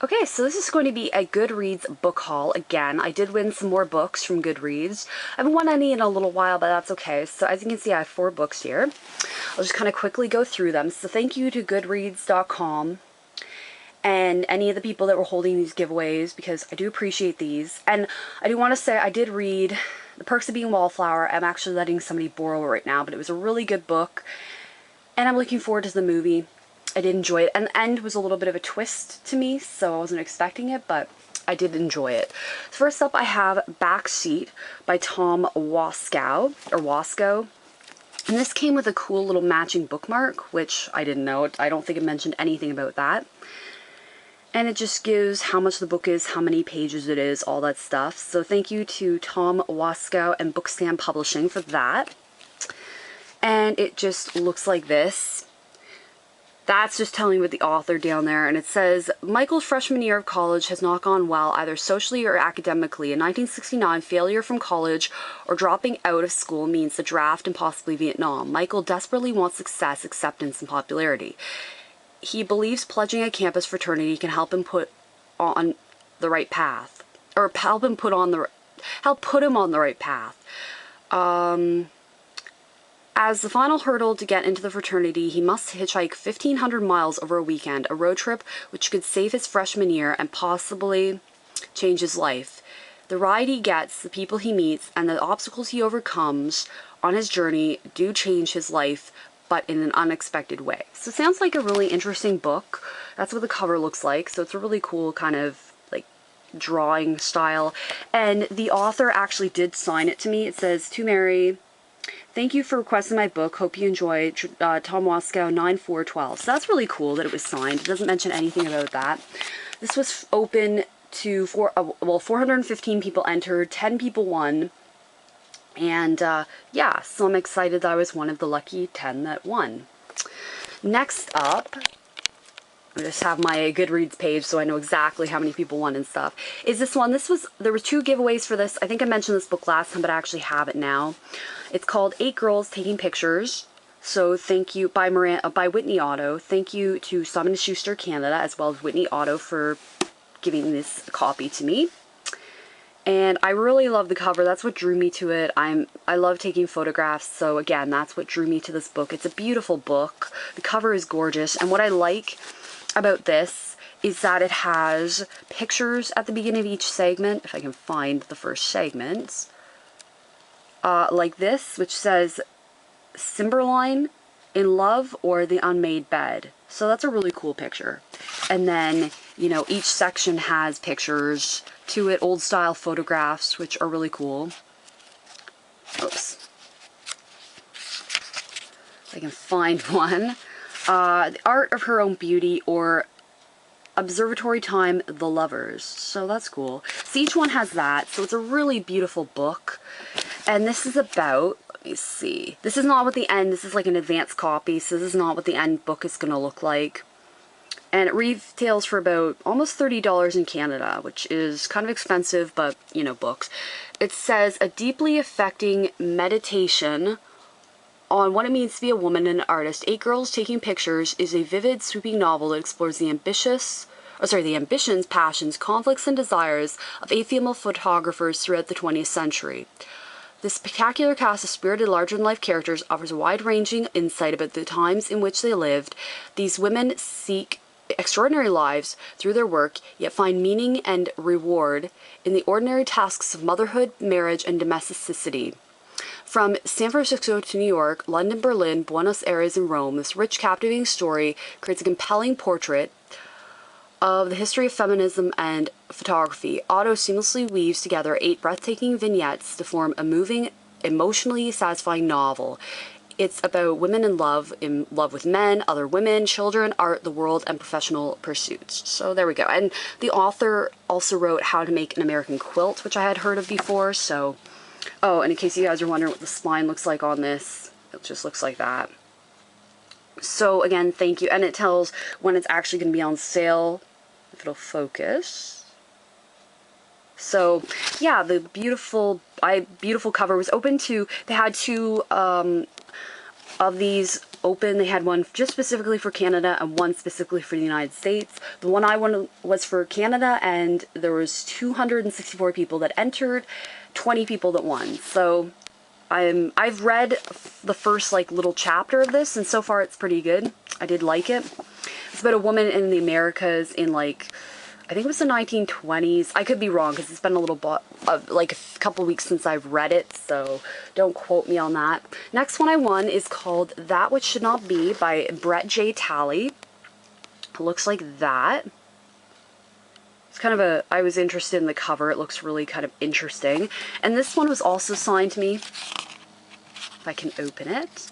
Okay, so this is going to be a GoodReads book haul again. I did win some more books from GoodReads. I haven't won any in a little while, but that's okay. So as you can see, I have 4 books here. I'll just kind of quickly go through them. So thank you to goodreads.com and any of the people that were holding these giveaways, because I do appreciate these. And I do want to say I did read The Perks of Being a Wallflower. I'm actually letting somebody borrow it right now, but it was a really good book. And I'm looking forward to the movie. I did enjoy it, and the end was a little bit of a twist to me, so I wasn't expecting it, but I did enjoy it. First up, I have Backseat by Tom Wasco, and this came with a cool little matching bookmark, which I didn't know. I don't think it mentioned anything about that. And it just gives how much the book is, how many pages it is, all that stuff. So thank you to Tom Wasco and Bookstand Publishing for that. And it just looks like this. That's just telling you with the author down there, and it says, Michael's freshman year of college has not gone well, either socially or academically. In 1969, failure from college or dropping out of school means the draft and possibly Vietnam. Michael desperately wants success, acceptance, and popularity. He believes pledging a campus fraternity can help him put on the right path, or help put him on the right path. As the final hurdle to get into the fraternity, he must hitchhike 1,500 miles over a weekend, a road trip which could save his freshman year and possibly change his life. The ride he gets, the people he meets, and the obstacles he overcomes on his journey do change his life, but in an unexpected way. So it sounds like a really interesting book. That's what the cover looks like, so it's a really cool kind of like drawing style. And the author actually did sign it to me. It says, "To Mary, thank you for requesting my book. Hope you enjoy. Tom Wasco, 9/4/12." So that's really cool that it was signed. It doesn't mention anything about that. This was open to 415 people entered, 10 people won. And yeah, so I'm excited that I was one of the lucky 10 that won. Next up, I just have my GoodReads page so I know exactly how many people won and stuff, is this one. There were 2 giveaways for this. I think I mentioned this book last time, but I actually have it now. It's called 8 Girls Taking Pictures. So thank you, by Whitney Otto. Thank you to Simon & Schuster Canada, as well as Whitney Otto, for giving this copy to me. And I really love the cover. That's what drew me to it. I love taking photographs, so again, that's what drew me to this book. It's a beautiful book. The cover is gorgeous, and what I like about this is that it has pictures at the beginning of each segment, if I can find the first segment, like this, which says Cymberline, In Love, or The Unmade Bed. So that's a really cool picture. And then, you know, each section has pictures to it, old style photographs, which are really cool. Oops. If I can find one. The Art of Her Own Beauty, or Observatory Time, The Lovers. So that's cool. So each one has that. So it's a really beautiful book. And this is about, let me see. This is not what the end, this is like an advanced copy, so this is not what the end book is going to look like. And it retails for about almost $30 in Canada, which is kind of expensive, but, you know, books. It says, a deeply affecting meditation on what it means to be a woman and an artist. 8 Girls Taking Pictures is a vivid, sweeping novel that explores the ambitions, passions, conflicts, and desires of 8 female photographers throughout the 20th century. This spectacular cast of spirited, larger-than-life characters offers a wide-ranging insight about the times in which they lived. These women seek extraordinary lives through their work, yet find meaning and reward in the ordinary tasks of motherhood, marriage, and domesticity. From San Francisco to New York, London, Berlin, Buenos Aires, and Rome, this rich, captivating story creates a compelling portrait of the history of feminism and photography. Otto seamlessly weaves together 8 breathtaking vignettes to form a moving, emotionally satisfying novel. It's about women in love with men, other women, children, art, the world, and professional pursuits. So there we go. And the author also wrote How to Make an American Quilt, which I had heard of before. So, oh, and in case you guys are wondering what the spine looks like on this, it just looks like that. So again, thank you. And it tells when it's actually going to be on sale, if it'll focus. So yeah, the beautiful cover was open to, they had 2 of these open. They had one just specifically for Canada and one specifically for the United States. The one I won was for Canada, and there was 264 people that entered, 20 people that won. So I've read the first like little chapter of this, and so far it's pretty good. I did like it. It's about a woman in the Americas in like, I think it was the 1920s. I could be wrong because it's been a little like a couple weeks since I've read it, so don't quote me on that. Next one I won is called That Which Should Not Be by Brett J. Talley. It looks like that. It's kind of I was interested in the cover. It looks really kind of interesting. And this one was also signed to me. If I can open it.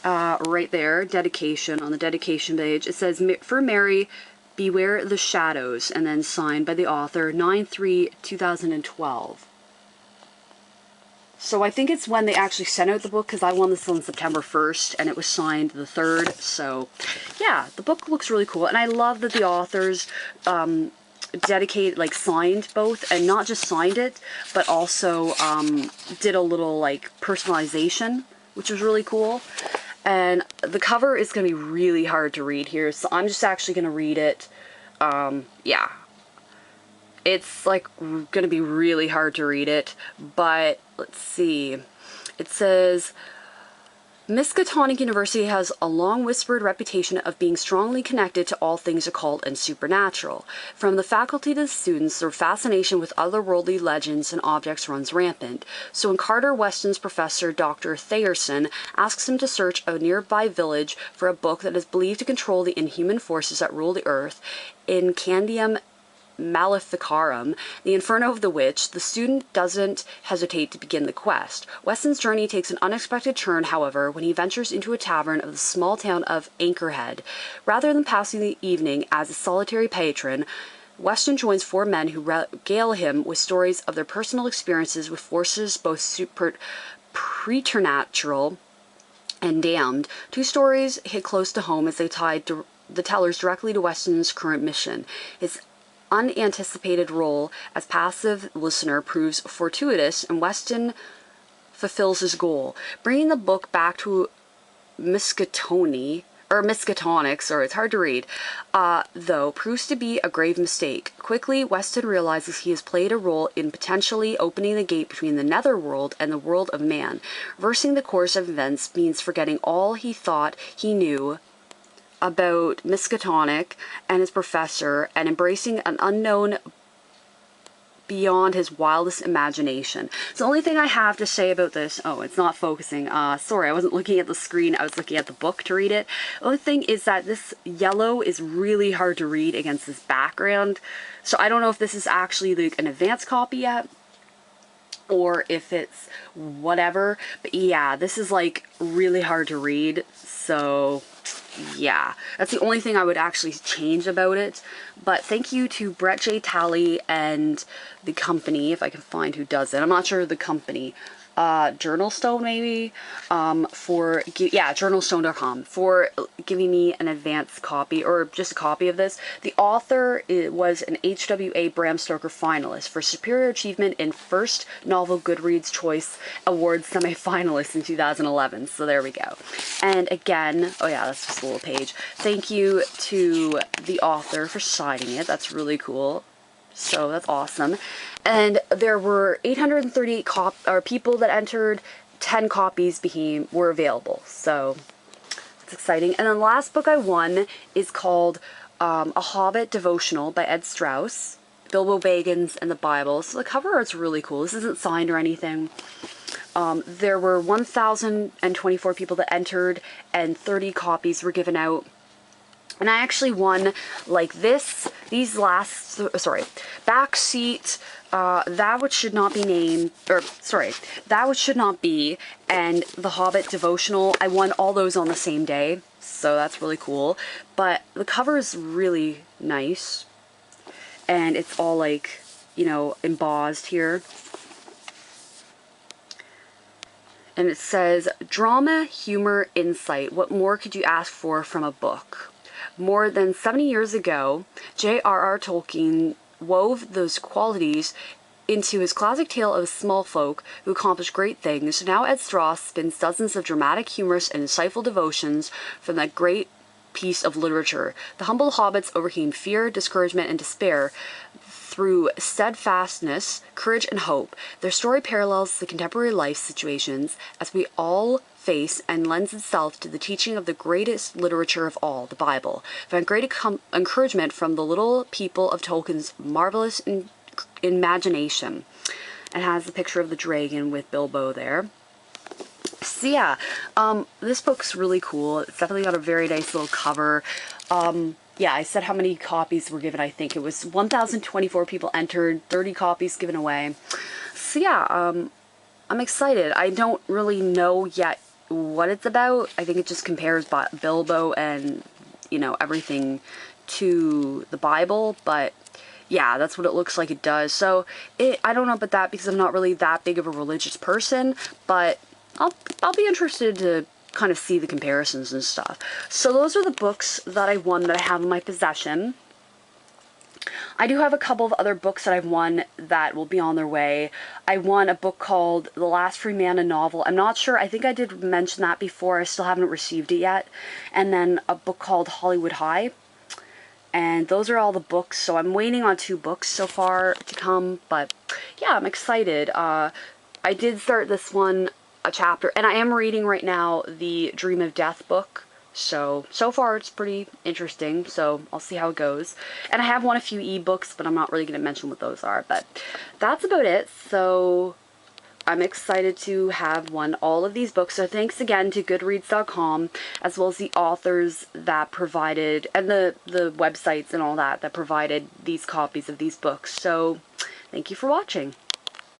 Right there, dedication, on the dedication page. It says, for Mary, Beware the Shadows, and then signed by the author, 9/3/2012. So I think it's when they actually sent out the book, because I won this on September 1st, and it was signed the 3rd. So, yeah, the book looks really cool. And I love that the authors signed both, and not just signed it, but also did a little, like, personalization, which was really cool. And the cover is going to be really hard to read here, so I'm just actually going to read it. Yeah. It's, like, going to be really hard to read it, but let's see. It says, Miskatonic University has a long whispered reputation of being strongly connected to all things occult and supernatural. From the faculty to the students, their fascination with otherworldly legends and objects runs rampant. So when Carter Weston's professor, Dr. Thayerson, asks him to search a nearby village for a book that is believed to control the inhuman forces that rule the earth, in Candium Maleficarum, the Inferno of the Witch, the student doesn't hesitate to begin the quest. Weston's journey takes an unexpected turn, however, when he ventures into a tavern of the small town of Anchorhead. Rather than passing the evening as a solitary patron, Weston joins 4 men who regale him with stories of their personal experiences with forces both preternatural and damned. 2 stories hit close to home as they tied the tellers directly to Weston's current mission. His unanticipated role as passive listener proves fortuitous, and Weston fulfills his goal. Bringing the book back to Miskatonic, sorry, it's hard to read, though, proves to be a grave mistake. Quickly, Weston realizes he has played a role in potentially opening the gate between the netherworld and the world of man. Reversing the course of events means forgetting all he thought he knew about Miskatonic and his professor, and embracing an unknown beyond his wildest imagination. So the only thing I have to say about this, oh, it's not focusing, sorry, I wasn't looking at the screen, I was looking at the book to read it. The only thing is that this yellow is really hard to read against this background, so I don't know if this is actually like an advanced copy yet, or if it's whatever, but yeah, this is like really hard to read, so yeah, that's the only thing I would actually change about it. But thank you to Brett J. Talley and the company, if I can find who does it. I'm not sure of the company. Journalstone maybe, journalstone.com, for giving me an advanced copy, or just a copy of this. The author was an HWA Bram Stoker finalist for Superior Achievement in First Novel GoodReads Choice Awards semi-finalist in 2011, so there we go. And again, oh yeah, that's just a little page. Thank you to the author for signing it, that's really cool. So that's awesome. And there were 838 people that entered. 10 copies were available. So it's exciting. And then the last book I won is called A Hobbit Devotional by Ed Strauss, Bilbo Baggins and the Bible. So the cover art's really cool. This isn't signed or anything. There were 1,024 people that entered, and 30 copies were given out. And I actually won, like, these last, Backseat, That Which Should Not Be Named, That Which Should Not Be, and The Hobbit Devotional. I won all those on the same day, so that's really cool. But the cover is really nice, and it's all, like, you know, embossed here. And it says, drama, humor, insight. What more could you ask for from a book? More than 70 years ago, J.R.R. Tolkien wove those qualities into his classic tale of small folk who accomplish great things, now Ed Strauss spins dozens of dramatic, humorous, and insightful devotions from that great piece of literature. The humble hobbits overcame fear, discouragement, and despair through steadfastness, courage, and hope. Their story parallels the contemporary life situations as we all face and lends itself to the teaching of the greatest literature of all, the Bible. Found great encouragement from the little people of Tolkien's marvelous imagination. It has a picture of the dragon with Bilbo there. So yeah, this book's really cool. It's definitely got a very nice little cover. Yeah, I said how many copies were given. I think it was 1,024 people entered, 30 copies given away. So yeah, I'm excited. I don't really know yet what it's about. I think it just compares Bilbo and, you know, everything to the Bible, but yeah, that's what it looks like it does. So I don't know about that because I'm not really that big of a religious person, but I'll be interested to kind of see the comparisons and stuff. So those are the books that I won that I have in my possession. I do have a couple of other books that I've won that will be on their way. I won a book called The Last Free Man, a novel. I'm not sure. I think I did mention that before. I still haven't received it yet. And then a book called Hollywood High. And those are all the books. So I'm waiting on 2 books so far to come. But yeah, I'm excited. I did start this one, a chapter, and I am reading right now the Dream of Death book. So far it's pretty interesting, so I'll see how it goes. And I have won a few ebooks, but I'm not really going to mention what those are. But that's about it. So I'm excited to have won all of these books. So thanks again to GoodReads.com, as well as the authors that provided, and the websites and all that provided these copies of these books. So thank you for watching.